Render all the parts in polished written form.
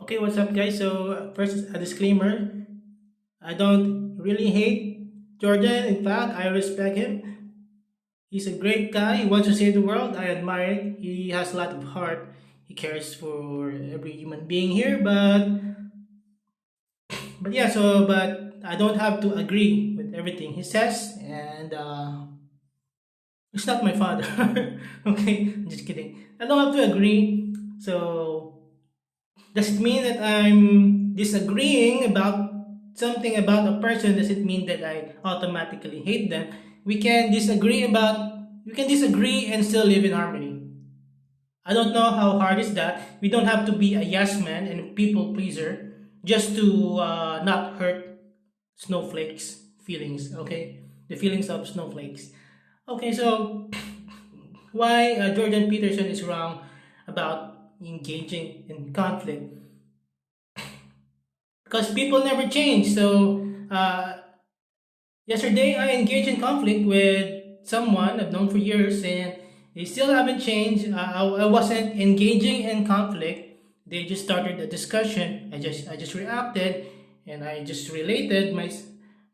Okay, what's up, guys? So, first, a disclaimer. I don't really hate Jordan. In fact, I respect him. He's a great guy. He wants to save the world. I admire it. He has a lot of heart. He cares for every human being here. But yeah, but I don't have to agree with everything he says. And he's not my father. Okay, I'm just kidding. I don't have to agree. So, does it mean that I'm disagreeing about something about a person? Does it mean that I automatically hate them? We can disagree and still live in harmony. I don't know how hard is that. We don't have to be a yes man and a people pleaser just to not hurt snowflakes feelings. Okay, the feelings of snowflakes. Okay, so why Jordan Peterson is wrong about engaging in conflict? Because people never change. So yesterday I engaged in conflict with someone I've known for years, and they still haven't changed. I wasn't engaging in conflict. They just started a discussion. I just reacted, and I just related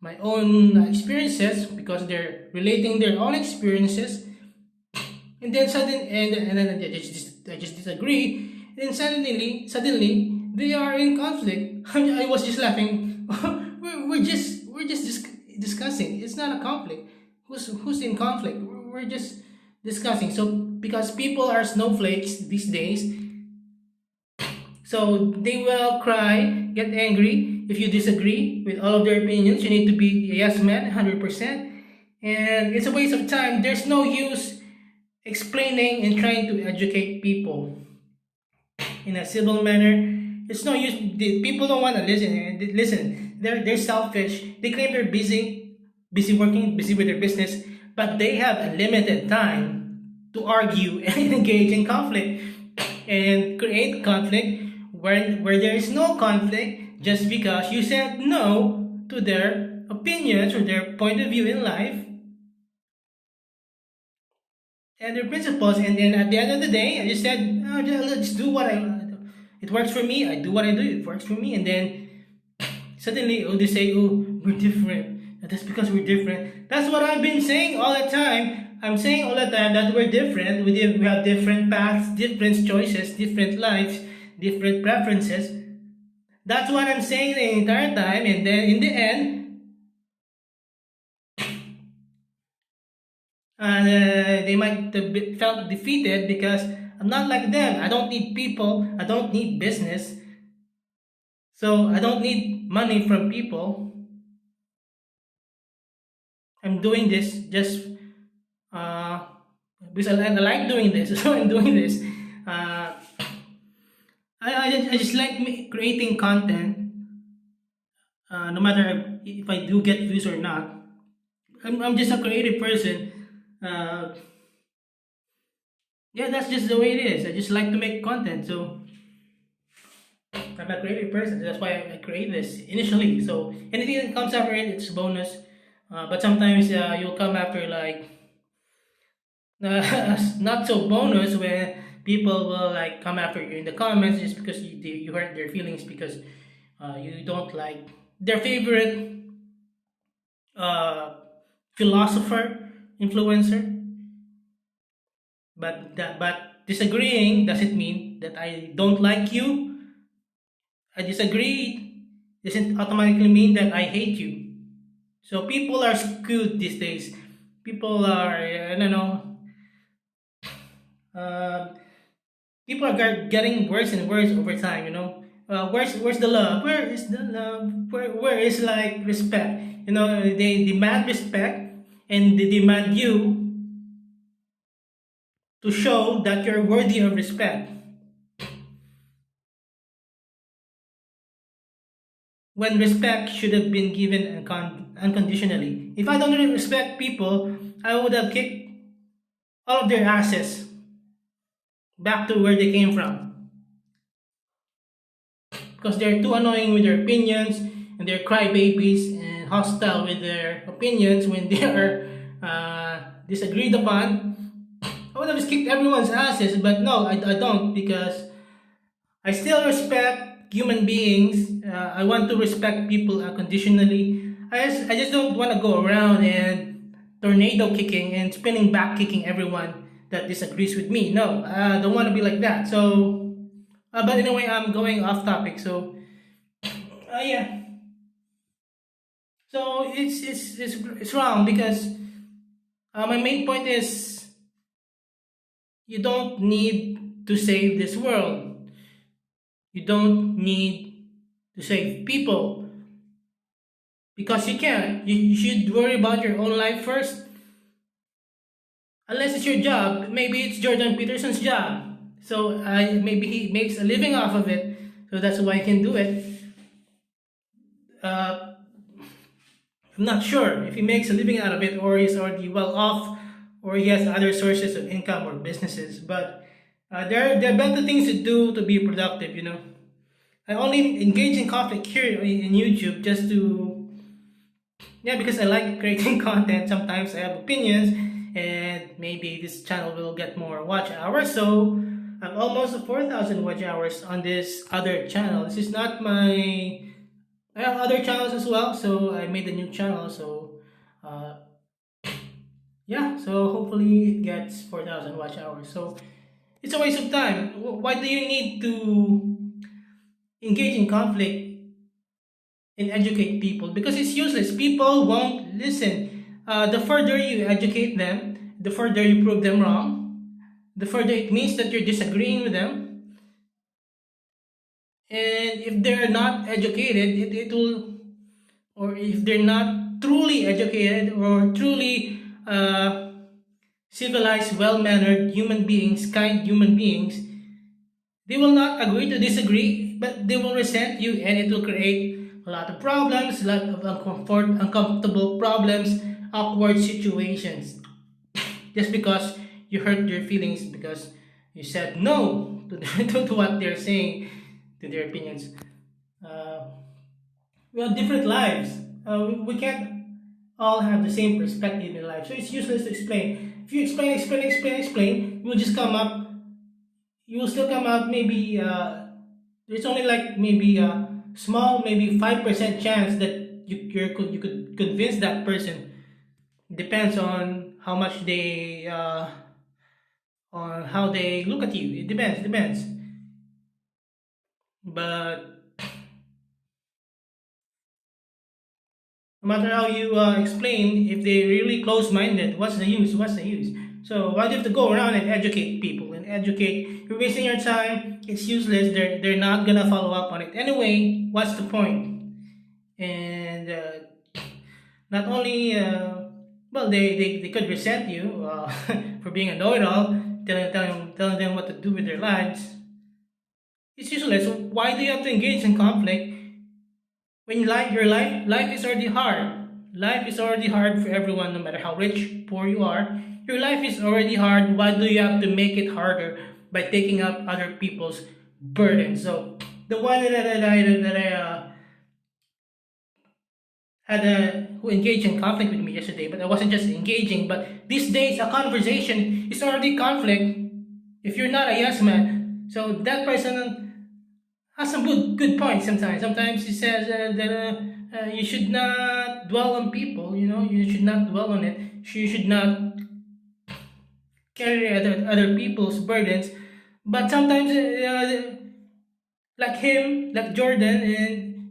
my own experiences because they're relating their own experiences, and then then I just disagree. And then suddenly they are in conflict. I was just laughing. We're just discussing. It's not a conflict. Who's in conflict? We're just discussing. So because people are snowflakes these days, so they will cry, get angry if you disagree with all of their opinions. You need to be a yes man, 100%. And it's a waste of time. There's no use explaining and trying to educate people in a civil manner. It's no use. The people don't want to listen. Listen, they're selfish. They claim they're busy working, busy with their business, but they have a limited time to argue and engage in conflict and create conflict where there is no conflict just because you said no to their opinions or their point of view in life and their principles. And then at the end of the day, I just said, oh, let's do what I. It works for me. I do what I do. It works for me. And then suddenly, oh, they say, oh, we're different. And that's because we're different. That's what I've been saying all the time. I'm saying all the time that we're different. We have different paths, different choices, different lives, different preferences. That's what I'm saying the entire time. And then in the end, they might have felt defeated because I'm not like them. I don't need people. I don't need business. So I don't need money from people. I'm doing this just uh, because I like doing this. So I'm doing this. Uh, I just like creating content, no matter if I do get views or not. I'm just a creative person. Uh, yeah, that's just the way it is. I just like to make content. So I'm a creative person. That's why I create this initially. So anything that comes after it, it's bonus. But sometimes you'll come after like not so bonus when people will like come after you in the comments just because you hurt their feelings because you don't like their favorite uh, philosopher influencer. But disagreeing doesn't mean that I don't like you. I disagree doesn't automatically mean that I hate you. So people are skewed these days. People are I don't know. Uh, People are getting worse and worse over time. Where's the love? Where is the love? Where is like respect? They demand respect and they demand you to show that you're worthy of respect. When respect should have been given unconditionally. If I don't really respect people, I would have kicked all of their asses back to where they came from because they're too annoying with their opinions and they're crybabies and hostile with their opinions when they are disagreed upon. I would have just kicked everyone's asses, but no, I don't because I still respect human beings. I want to respect people unconditionally. I just don't want to go around and tornado kicking and spinning back kicking everyone that disagrees with me. No, I don't want to be like that. So, but anyway, I'm going off topic. So, yeah. So it's wrong because my main point is you don't need to save this world. You don't need to save people because you can't. You should worry about your own life first. Unless it's your job, maybe it's Jordan Peterson's job. So maybe he makes a living off of it. So that's why he can do it. Uh, I'm not sure if he makes a living out of it or he's already well off or he has other sources of income or businesses. But there are better things to do to be productive, you know. I only engage in conflict here in YouTube just to, yeah, because I like creating content. Sometimes I have opinions and maybe this channel will get more watch hours. So I'm almost at 4,000 watch hours on this other channel. This is not my, I have other channels as well. So I made a new channel. So uh, yeah, so hopefully it gets 4,000 watch hours. So it's a waste of time. Why do you need to engage in conflict and educate people? Because it's useless. People won't listen. The further you educate them, the further you prove them wrong, the further it means that you're disagreeing with them. And if they're not educated, it will, or if they're not truly educated or truly civilized, well mannered human beings, kind human beings, they will not agree to disagree, but they will resent you and it will create a lot of problems, a lot of uncomfortable problems, awkward situations. Just because you hurt their feelings because you said no to, to what they're saying, to their opinions. Uh, we have different lives. We can't all have the same perspective in life. So it's useless to explain. If you explain, you will just come up, you will still come out maybe there's only like maybe a small maybe 5% chance that you could convince that person. Depends on how much they on how they look at you. It depends. But no matter how you explain, if they're really close-minded, what's the use? So why do you have to go around and educate people and educate? You're wasting your time. It's useless. They're not gonna follow up on it anyway. What's the point? And not only well, they could resent you for being a know-it-all, telling them what to do with their lives. It's useless. So why do you have to engage in conflict when life is already hard? Life is already hard for everyone, no matter how rich, poor you are. Your life is already hard. Why do you have to make it harder by taking up other people's burdens? So the one that I had who engaged in conflict with me yesterday, but I wasn't just engaging. But these days, a conversation is already conflict. If you're not a yes man, so that person has some good points. Sometimes he says that you should not dwell on people. You know, you should not dwell on it. You should not carry other people's burdens. But sometimes, like him, like Jordan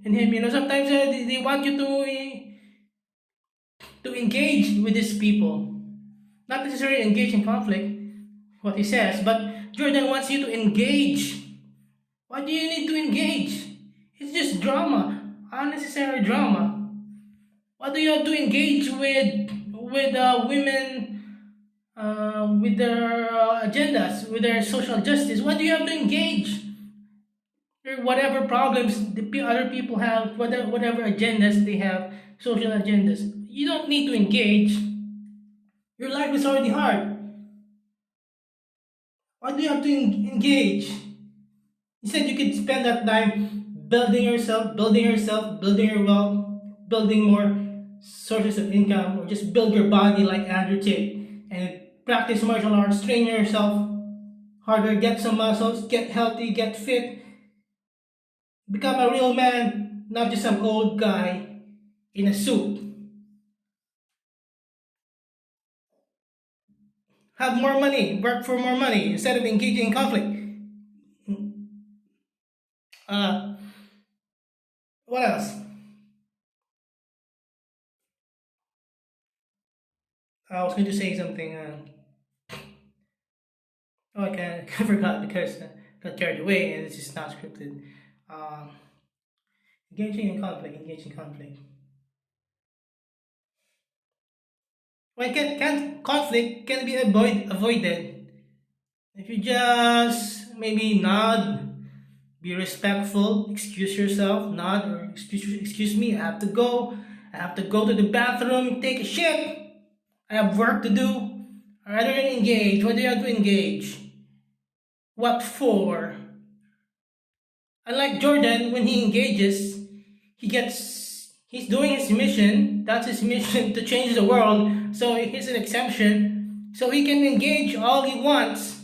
and him, you know, sometimes they want you to engage with these people, not necessarily engage in conflict. What he says, but Jordan wants you to engage. Why do you need to engage? It's just drama, unnecessary drama. Why do you have to engage with women with their agendas, with their social justice? Why do you have to engage? Or whatever problems other people have, whatever agendas they have, social agendas. You don't need to engage. Your life is already hard. Why do you have to engage? Instead, you could spend that time building yourself, building your wealth, building more sources of income, or just build your body like Andrew Tate and practice martial arts, train yourself harder, get some muscles, get healthy, get fit, Become a real man, not just some old guy in a suit. Have more money, work for more money instead of engaging in conflict. Uh, what else? I was going to say something. Oh, I forgot because got carried away and this is not scripted. Um, engaging in conflict, engaging in conflict. When conflict can be avoided if you just maybe nod, be respectful, excuse yourself, nod or excuse me, I have to go. I have to go to the bathroom, take a shit. I have work to do. Rather than engage, what do you have to engage? What for? Unlike Jordan, when he engages, he's doing his mission. That's his mission to change the world. So he's an exemption. So he can engage all he wants.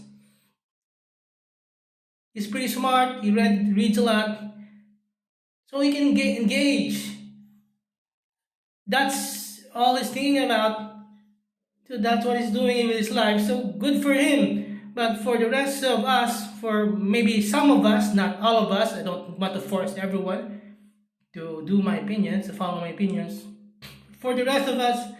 He's pretty smart. Reads a lot. So he can engage. That's all he's thinking about. So that's what he's doing with his life. So good for him. But for the rest of us, for maybe some of us, not all of us, I don't want to force everyone to do my opinions, to follow my opinions. For the rest of us,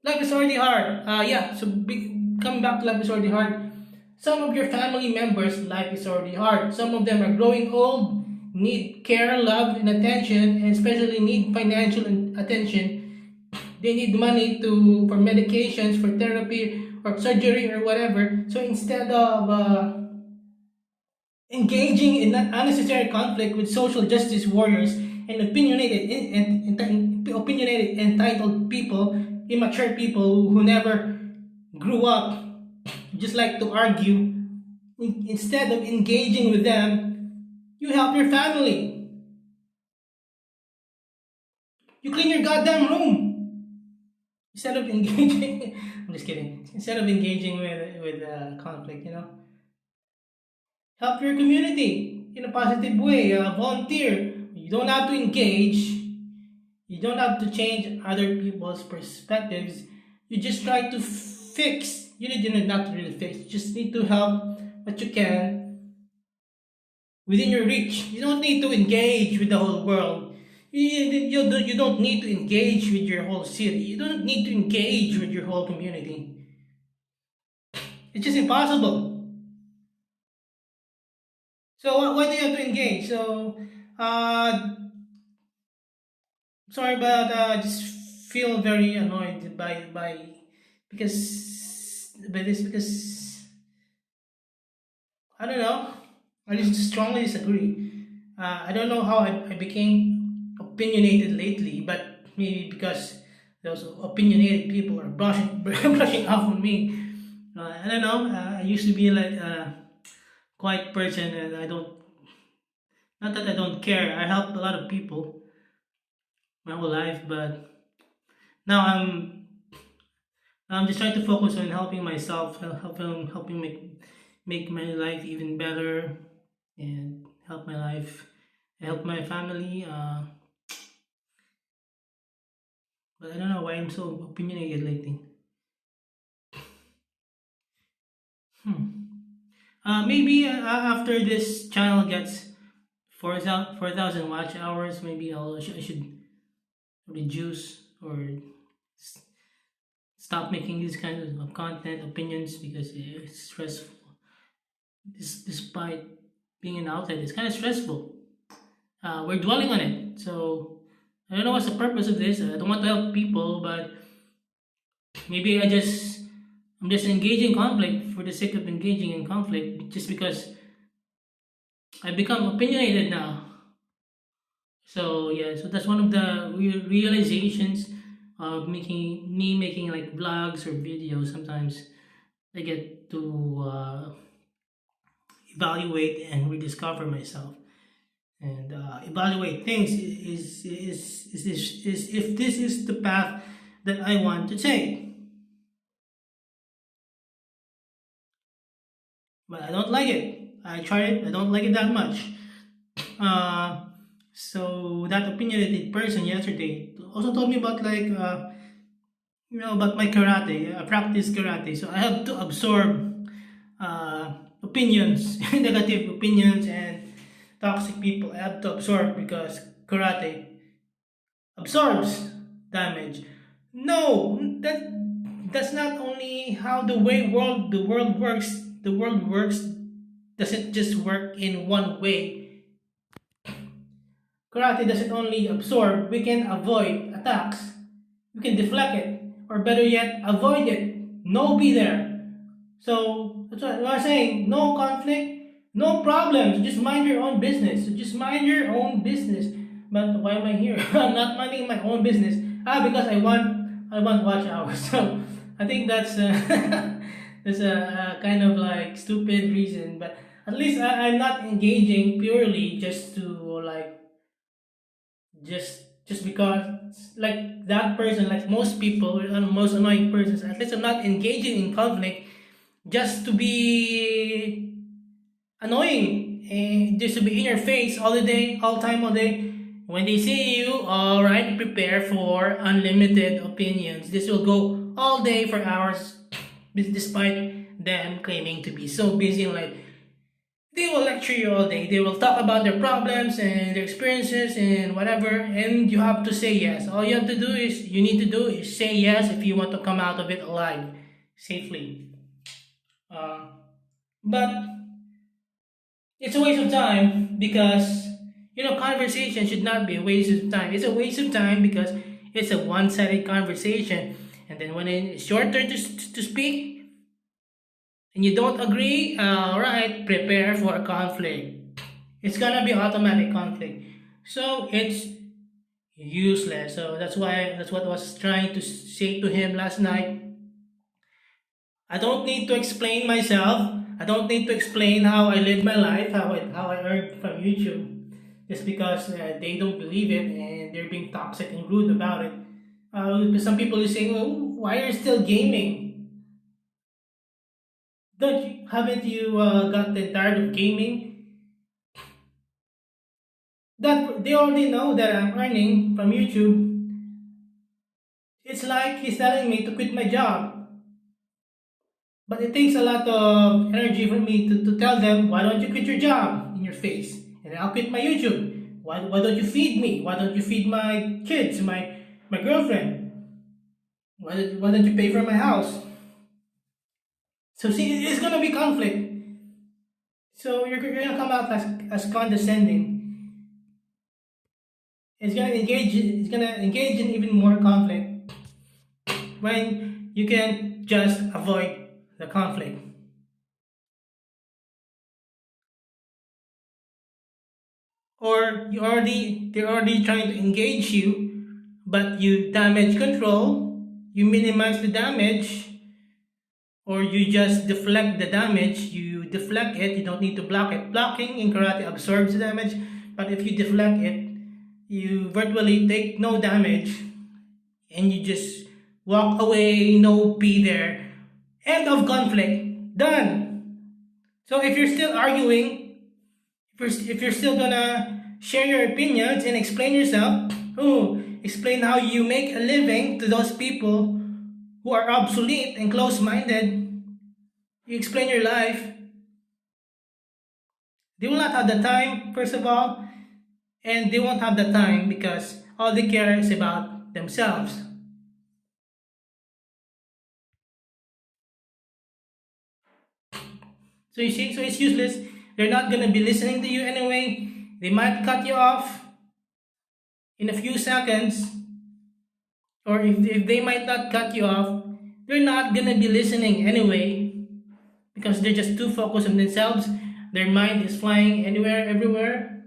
life is already hard. Yeah, so coming back to life is already hard. Some of your family members' life is already hard. Some of them are growing old, need care, love, and attention, and especially need financial attention. They need money for medications, for therapy, or surgery, or whatever. So instead of engaging in unnecessary conflict with social justice warriors and opinionated entitled people, immature people who never grew up, just like to argue. Instead of engaging with them, you help your family. You clean your goddamn room instead of engaging. I'm just kidding. Instead of engaging with conflict, help your community in a positive way. Volunteer. You don't have to engage. You don't have to change other people's perspectives. You just try to fix. You need not to really fix. You just need to help what you can within your reach. You don't need to engage with the whole world. You don't need to engage with your whole city. You don't need to engage with your whole community. It's just impossible. So why do you have to engage? So uh, sorry, but I just feel very annoyed by because I don't know. I just strongly disagree. I don't know how I became opinionated lately, but maybe because those opinionated people are brushing brushing off on me. I don't know. I used to be like a quiet person, and I don't. Not that I don't care. I helped a lot of people my whole life, but now I'm just trying to focus on helping myself, helping make my life even better, and help my family. But I don't know why I'm so opinionated lately. Hmm. Maybe after this channel gets 4,000 watch hours, maybe I should reduce or s- stop making these kinds of content opinions because it's stressful. Despite being an outlet, it's kind of stressful. We're dwelling on it, so I don't know what's the purpose of this. I don't want to help people, but maybe I'm just engaging conflict for the sake of engaging in conflict, just because I become opinionated now. So yeah, so that's one of the realizations of making like vlogs or videos. Sometimes I get to evaluate and rediscover myself and evaluate things is if this is the path that I want to take. But I don't like it. I tried it. I don't like it that much. Uh, so that opinionated person yesterday also told me about like about my karate. I practice karate, so I have to absorb opinions, negative opinions, and toxic people. I have to absorb because karate absorbs damage. No, that's not only how the world works. The world works doesn't just work in one way. Karate doesn't only absorb. We can avoid attacks. We can deflect it, or better yet, avoid it. No be there. So that's what I'm saying. No conflict, no problems. Just mind your own business. Just mind your own business. But why am I here? I'm not minding my own business. Because I want watch hours. So I think that's a kind of like stupid reason. But at least I'm not engaging purely just to like just because like that person, like most people, most annoying persons. At least I'm not engaging in conflict just to be annoying and just to be in your face all the day, all time, all day. When they see you, all right, prepare for unlimited opinions. This will go all day for hours, despite them claiming to be so busy in life. They will lecture you all day. They will talk about their problems and their experiences and whatever, and you have to say yes. All you need to do is say yes if you want to come out of it alive, safely. Uh, but it's a waste of time because conversation should not be a waste of time. It's a waste of time because it's a one-sided conversation, and then when it's your turn to speak and you don't agree, all right, prepare for a conflict. It's gonna be automatic conflict, so it's useless. So that's what I was trying to say to him last night. I don't need to explain myself. I don't need to explain how I live my life, how I earn from YouTube, just because they don't believe it and they're being toxic and rude about it. Some people are saying, "Oh, why are you still gaming? Haven't you gotten tired of gaming?" That they already know that I'm earning from YouTube. It's like he's telling me to quit my job. But it takes a lot of energy for me to tell them, why don't you quit your job in your face? And I'll quit my YouTube. Why don't you feed me? Why don't you feed my kids, my girlfriend? Why don't you pay for my house? So see, it's gonna be conflict. So you're gonna come out as condescending. It's gonna engage in even more conflict when you can just avoid the conflict. Or they're already trying to engage you, but you damage control, you minimize the damage, or you just deflect the damage. You deflect it, you don't need to block it. Blocking in karate absorbs the damage, but if you deflect it, you virtually take no damage and you just walk away, no be there. End of conflict, done. So if you're still arguing, if you're still gonna share your opinions and explain yourself, explain how you make a living to those people who are obsolete and close-minded, you explain your life, they will not have the time, first of all, and they won't have the time because all they care is about themselves. So you see, so it's useless. They're not gonna be listening to you anyway. They might cut you off in a few seconds, or if they might not cut you off, they're not gonna be listening anyway because they're just too focused on themselves. Their mind is flying anywhere, everywhere,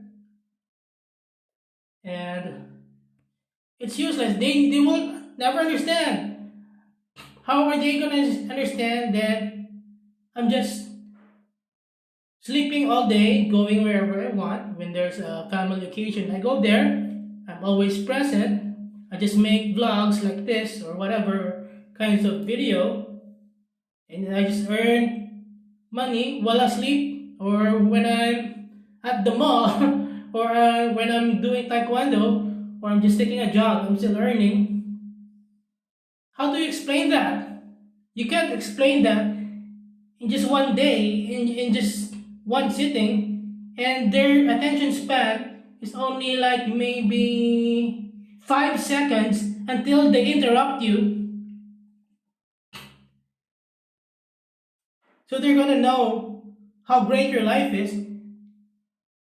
and it's useless. They will never understand. How are they gonna understand that I'm just sleeping all day, going wherever I want? When there's a family occasion, I go there. I'm always present. I just make vlogs like this or whatever kinds of video, and I just earn money while I sleep or when I'm at the mall or when I'm doing taekwondo, or I'm just taking a job, I'm still earning. How do you explain that? You can't explain that in just one day, in just one sitting, and their attention span is only like maybe 5 seconds until they interrupt you. So they're gonna know how great your life is,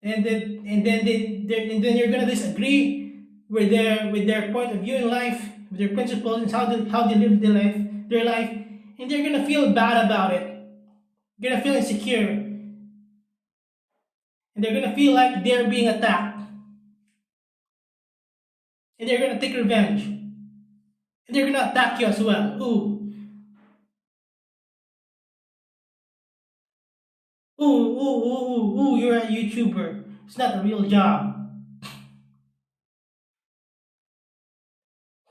and then you're gonna disagree with their point of view in life, with their principles, and how they live their life, and they're gonna feel bad about it. They're gonna feel insecure, and they're gonna feel like they're being attacked, and they're gonna take revenge, and they're gonna attack you as well. You're a YouTuber. It's not a real job.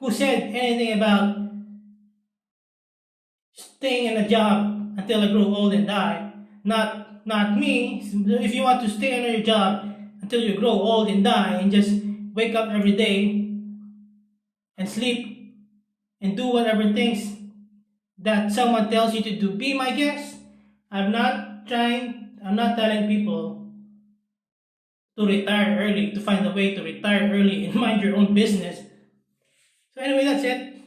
Who said anything about staying in a job until I grow old and die? Not me. If you want to stay in your job until you grow old and die and just wake up every day and sleep and do whatever things that someone tells you to do, be my guest. I'm not telling people to retire early, to find a way to retire early and mind your own business. So anyway, that's it.